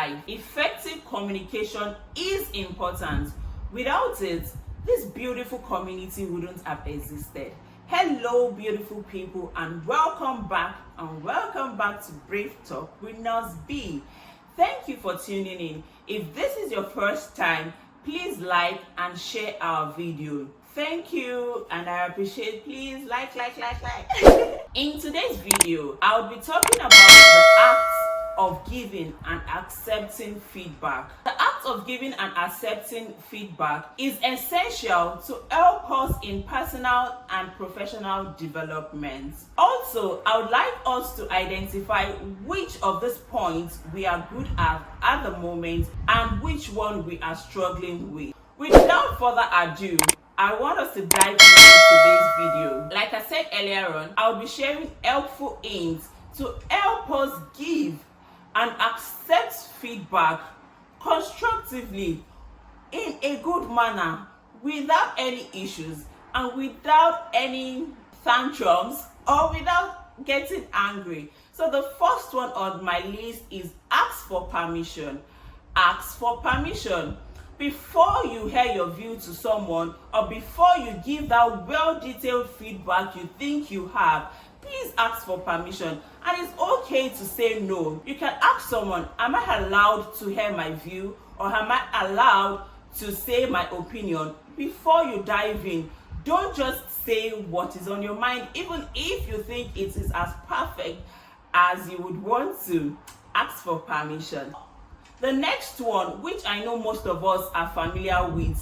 life. Effective communication is important. Without it, this beautiful community wouldn't have existed. Hello, beautiful people, and welcome back to Brave Talk with NurseBee. Thank you for tuning in. If this is your first time, please like and share our video. Thank you, and I appreciate. Please like. In today's video, I'll be talking about the act of giving and accepting feedback. The act of giving and accepting feedback is essential to help us in personal and professional development. Also, I would like us to identify which of these points we are good at the moment and which one we are struggling with. Without further ado, I want us to dive into today's video. Like I said earlier on, I'll be sharing helpful hints to help us give and accept feedback constructively in a good manner without any issues and without any tantrums or without getting angry. So the first one on my list is ask for permission. Ask for permission. Before you hear your view to someone or before you give that well-detailed feedback you think you have, please ask for permission. And it's okay to say no. You can ask someone, am I allowed to hear my view or am I allowed to say my opinion? Before you dive in, don't just say what is on your mind, even if you think it is as perfect as you would want to. Ask for permission. The next one, which I know most of us are familiar with,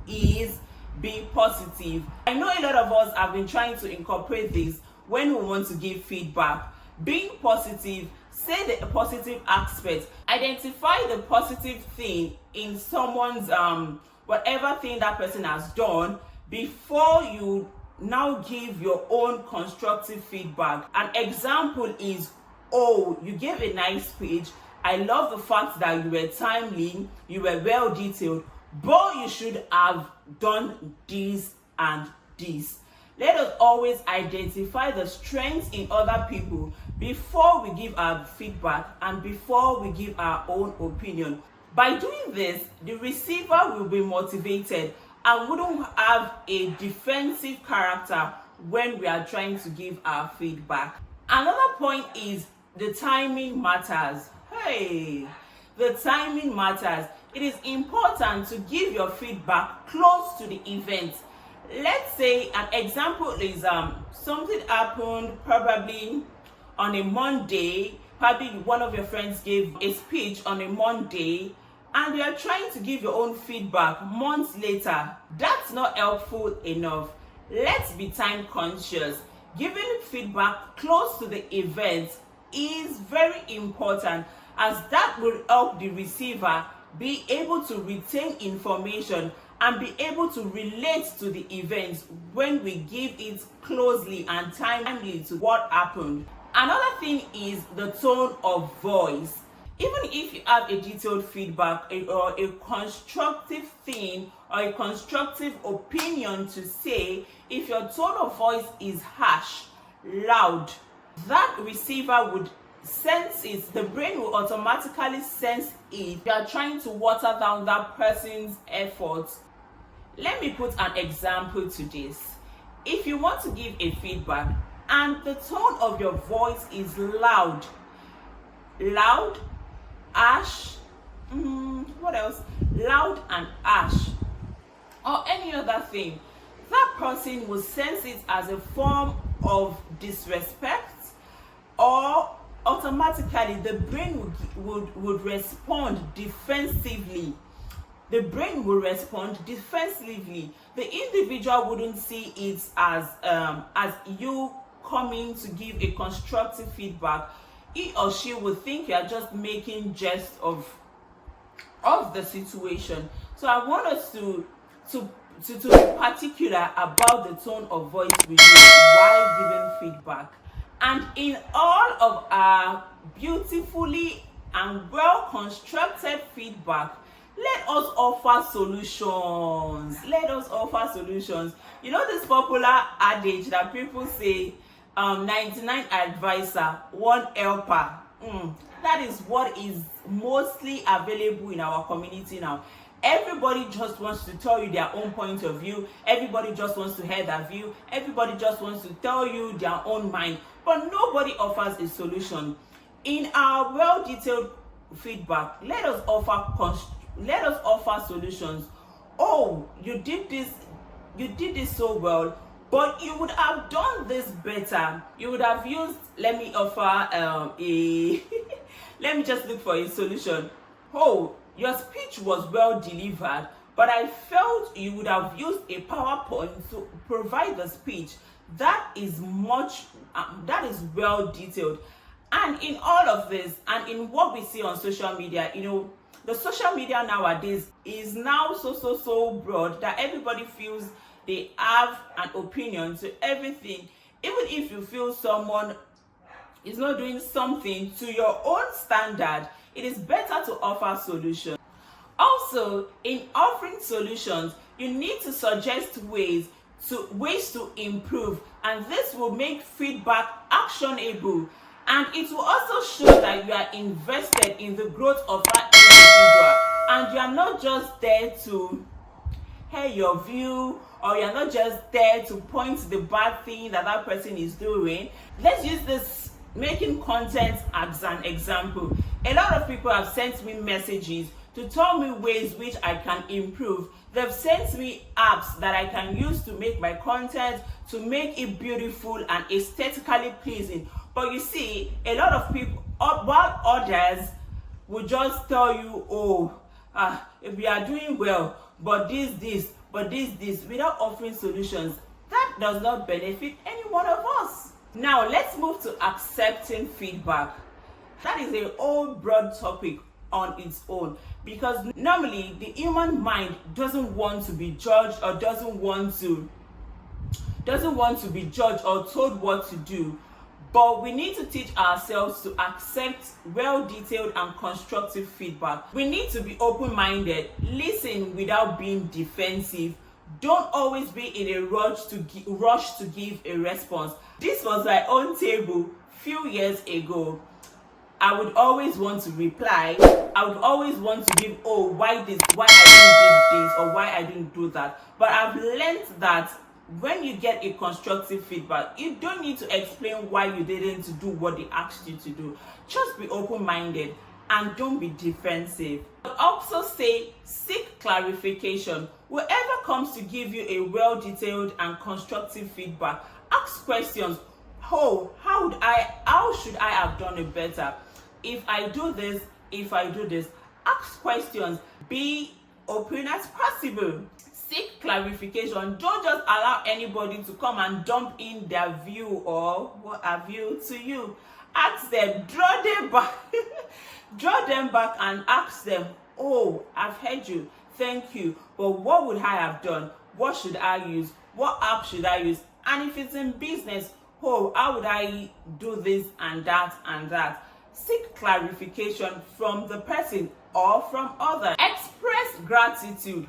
is be positive. I know a lot of us have been trying to incorporate this when we want to give feedback. Being positive, say the positive aspect, identify the positive thing in someone's whatever thing that person has done before you now give your own constructive feedback. An example is, oh, you gave a nice speech. I love the fact that you were timely, you were well detailed, but you should have done this and this. Let us always identify the strengths in other people before we give our feedback and before we give our own opinion. By doing this, the receiver will be motivated and wouldn't have a defensive character when we are trying to give our feedback. Another point is the timing matters. Hey, the timing matters. It is important to give your feedback close to the event. Let's say an example is something happened probably on a Monday. Probably one of your friends gave a speech on a Monday and you are trying to give your own feedback months later. That's not helpful enough. Let's be time conscious. Giving feedback close to the event is very important, as that will help the receiver be able to retain information and be able to relate to the events when we give it closely and timely to what happened. Another thing is the tone of voice. Even if you have a detailed feedback or a constructive thing or a constructive opinion to say, if your tone of voice is harsh, loud, that receiver would sense it. The brain will automatically sense it. You are trying to water down that person's efforts. Let me put an example to this. If you want to give a feedback and the tone of your voice is loud, harsh, what else? Loud and harsh, or any other thing, that person will sense it as a form of disrespect, or automatically the brain would respond defensively. The brain will respond defensively. The individual wouldn't see it as you coming to give a constructive feedback. He or she would think you are just making jest of the situation. So I want us to be particular about the tone of voice we use while giving feedback. And in all of our beautifully and well constructed feedback, let us offer solutions. You know this popular adage that people say, 99 advisor, 1 helper. That is what is mostly available in our community now. Everybody just wants to tell you their own point of view. Everybody just wants to hear their view. Everybody just wants to tell you their own mind. But nobody offers a solution. In our well-detailed feedback, let us offer solutions. Oh, you did this so well, but you would have done this better. You would have used, let me offer let me just look for a solution. Oh, your speech was well delivered, but I felt you would have used a PowerPoint to provide the speech. That is well detailed. And in all of this, and in what we see on social media, the social media nowadays is now so broad that everybody feels they have an opinion to everything. Even if you feel someone is not doing something to your own standard, it is better to offer solutions. Also, in offering solutions, you need to suggest ways to improve, and this will make feedback actionable, and it will also show that you are invested in the growth of that individual, and you are not just there to hear your view, or you're not just there to point to the bad thing that person is doing. Let's use this making content as an example. A lot of people have sent me messages to tell me ways which I can improve. They've sent me apps that I can use to make my content, to make it beautiful and aesthetically pleasing. But you see, a lot of people, while others will just tell you, we are doing well, but this, without offering solutions. That does not benefit any one of us. Now, let's move to accepting feedback. That is a whole broad topic on its own, because normally the human mind doesn't want to be judged, or doesn't want to be judged or told what to do. But we need to teach ourselves to accept well-detailed and constructive feedback. We need to be open-minded, listen without being defensive. Don't always be in a rush to give a response. This was my own table few years ago. I would always want to reply. I would always want to give, why I didn't do this, or why I didn't do that. But I've learned that when you get a constructive feedback, you don't need to explain why you didn't do what they asked you to do. Just be open-minded and don't be defensive. But also seek clarification. Whoever comes to give you a well-detailed and constructive feedback, ask questions. How should I have done it better? If I do this, ask questions. Be open as possible. Seek clarification. Don't just allow anybody to come and dump in their view or what have you to you. Ask them, draw them back and ask them, I've heard you, thank you, but what would I have done? What should I use? What app should I use? And if it's in business, how would I do this and that and that? Seek clarification from the person or from others. Express gratitude.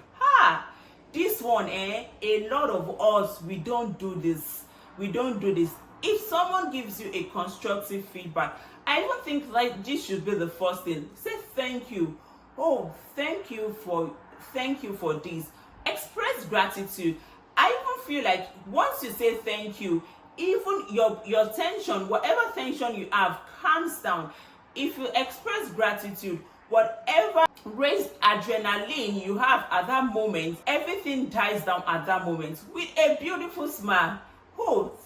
This one, a lot of us, we don't do this. If someone gives you a constructive feedback, I don't think like this should be the first thing. Say thank you. Thank you for this. Express gratitude. I even feel like once you say thank you, even your tension, whatever tension you have, calms down. If you express gratitude, whatever raised adrenaline you have at that moment, everything dies down at that moment with a beautiful smile.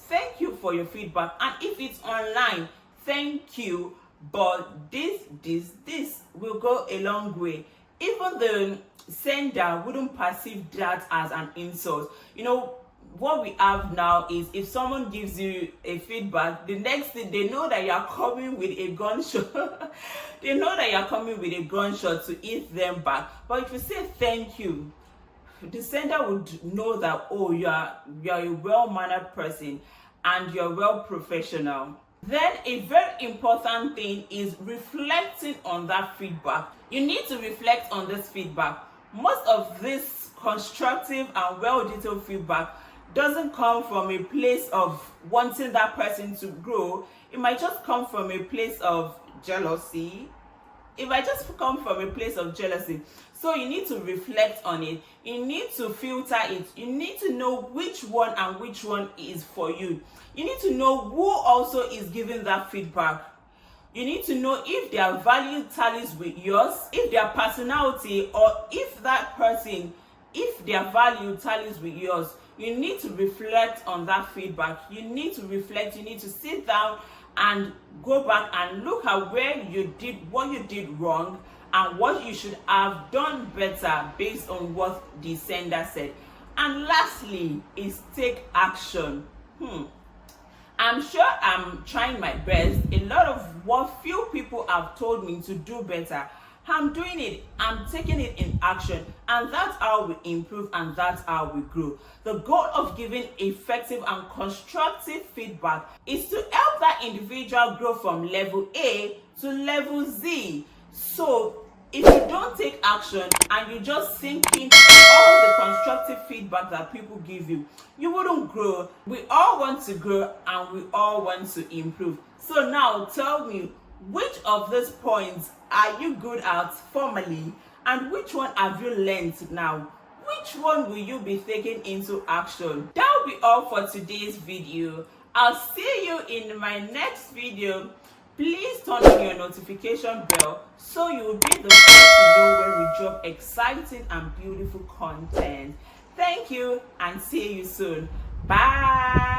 Thank you for your feedback. And if it's online, thank you, but this will go a long way. Even the sender wouldn't perceive that as an insult. What we have now is, if someone gives you a feedback, the next thing, they know that you are coming with a gunshot. They know that you are coming with a gunshot to hit them back. But if you say thank you, the sender would know that, you are a well-mannered person and you're well professional. Then a very important thing is reflecting on that feedback. You need to reflect on this feedback. Most of this constructive and well-detailed feedback doesn't come from a place of wanting that person to grow. It might just come from a place of jealousy, if I just come from a place of jealousy, so you need to reflect on it. You need to filter it. You need to know which one and which one is for you. You need to know who also is giving that feedback. You need to know if their value tallies with yours, if their personality, or if that person, if their value tallies with yours. You need to reflect on that feedback. You need to reflect. You need to sit down and go back and look at where you did what you did wrong and what you should have done better based on what the sender said. And lastly is take action. I'm sure I'm trying my best. A lot of what few people have told me to do better, I'm doing it. I'm taking it in action, and that's how we improve, and that's how we grow. The goal of giving effective and constructive feedback is to help that individual grow from level A to level Z. So if you don't take action and you just sink into all the constructive feedback that people give you, you wouldn't grow. We all want to grow and we all want to improve. So now tell me, which of these points are you good at formally, and which one have you learned now? Which one will you be taking into action? That will be all for today's video. I'll see you in my next video. Please turn on your notification bell so you will be the first to know when we drop exciting and beautiful content. Thank you and see you soon. Bye.